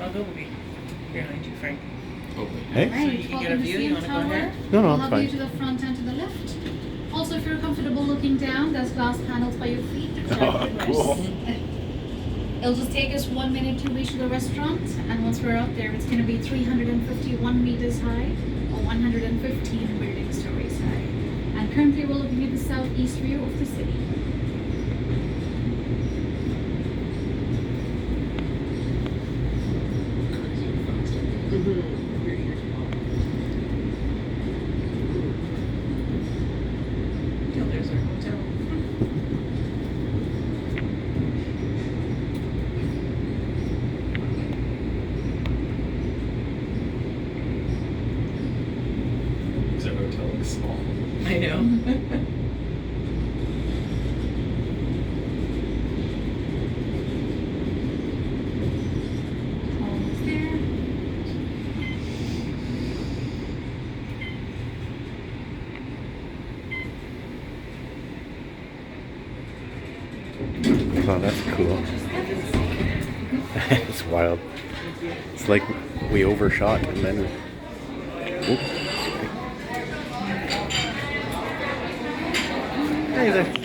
I'll go behind you, Frank. Okay. Hey? So you can get a view. You want to go ahead? No, We'll it's have fine. you to the front and to the left. Also, if you're comfortable looking down, there's glass panels by your feet to protect the Cool. rest. It'll just take us 1 minute to reach the restaurant, and once we're up there, it's going to be 351 meters high, or 115 building stories high. And currently, we're looking at the southeast view of the city. Oh, there's our hotel. Because our hotel looks small. I know. Almost there. Oh, that's cool. It's wild. It's like we overshot and then. Oops. Hey there.